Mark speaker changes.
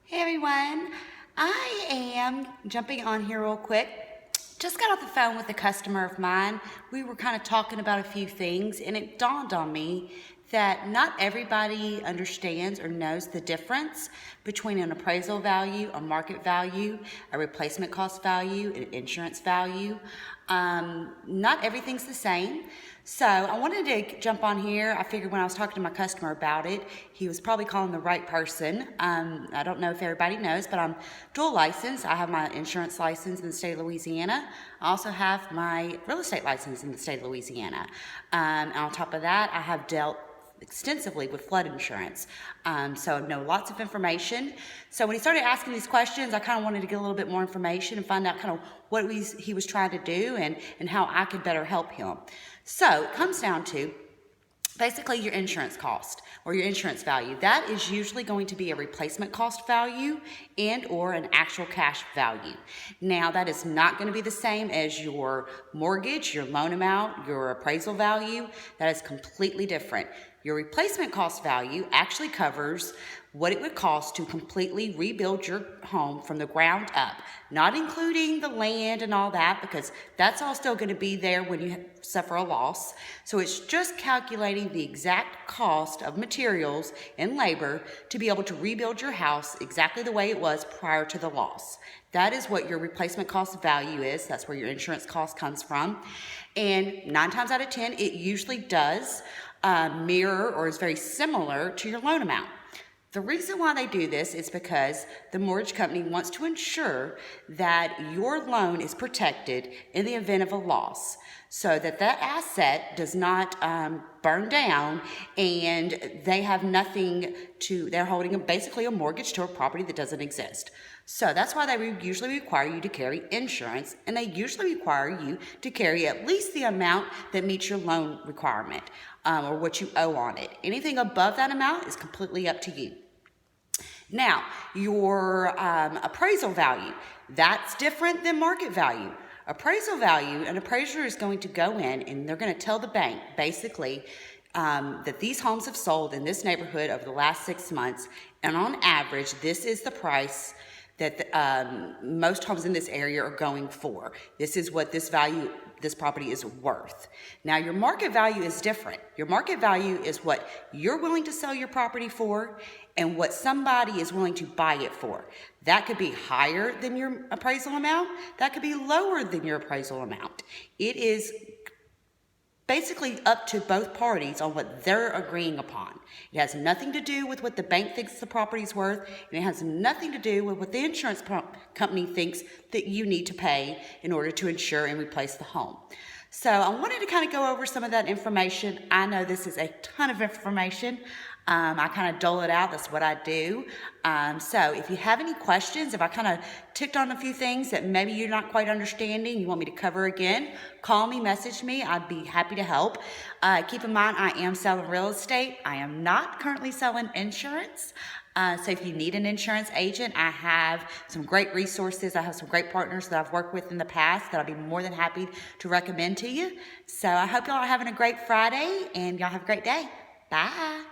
Speaker 1: Hey everyone, I am jumping on here real quick. Just got off the phone with a customer of mine. We were kind of talking about a few things, and it dawned on me that not everybody understands or knows the difference between an appraisal value, a market value, a replacement cost value, an insurance value. Not everything's the same. So I wanted to jump on here. I figured when I was talking to my customer about it, he was probably calling the right person. I don't know if everybody knows, but I'm dual licensed. I have my insurance license in the state of Louisiana. I also have my real estate license in the state of Louisiana. And on top of that, I have dealt extensively with flood insurance. So I know lots of information. So when he started asking these questions, I kind of wanted to get a little bit more information and find out kind of what he was trying to do and how I could better help him. So it comes down to basically your insurance cost or your insurance value. That is usually going to be a replacement cost value and or an actual cash value. Now that is not going to be the same as your mortgage, your loan amount, your appraisal value. That is completely different. Your replacement cost value actually covers what it would cost to completely rebuild your home from the ground up, not including the land and all that, because that's all still going to be there when you suffer a loss. So it's just calculating the exact cost of materials and labor to be able to rebuild your house exactly the way it was prior to the loss. That is what your replacement cost value is. That's where your insurance cost comes from. And 9 times out of 10, it usually does mirror or is very similar to your loan amount. The reason why they do this is because the mortgage company wants to ensure that your loan is protected in the event of a loss, so that that asset does not burn down and they have nothing to, they're holding basically a mortgage to a property that doesn't exist. So that's why they usually require you to carry insurance, and they usually require you to carry at least the amount that meets your loan requirement or what you owe on it. Anything above that amount is completely up to you. Now, your appraisal value, that's different than market value. Appraisal value, an appraiser is going to go in and they're going to tell the bank basically that these homes have sold in this neighborhood over the last 6 months, and on average, this is the price that most homes in this area are going for. This is what this property is worth. Now, your market value is different. Your market value is what you're willing to sell your property for and what somebody is willing to buy it for. That could be higher than your appraisal amount. That could be lower than your appraisal amount. It is basically up to both parties on what they're agreeing upon. It has nothing to do with what the bank thinks the property's worth, and it has nothing to do with what the insurance company thinks that you need to pay in order to insure and replace the home. So I wanted to kind of go over some of that information. I know this is a ton of information. I kind of dole it out. That's what I do. So if you have any questions, if I kind of ticked on a few things that maybe you're not quite understanding, you want me to cover again, call me, message me. I'd be happy to help. Keep in mind, I am selling real estate. I am not currently selling insurance. So if you need an insurance agent, I have some great resources. I have some great partners that I've worked with in the past that I'll be more than happy to recommend to you. So I hope y'all are having a great Friday and y'all have a great day. Bye.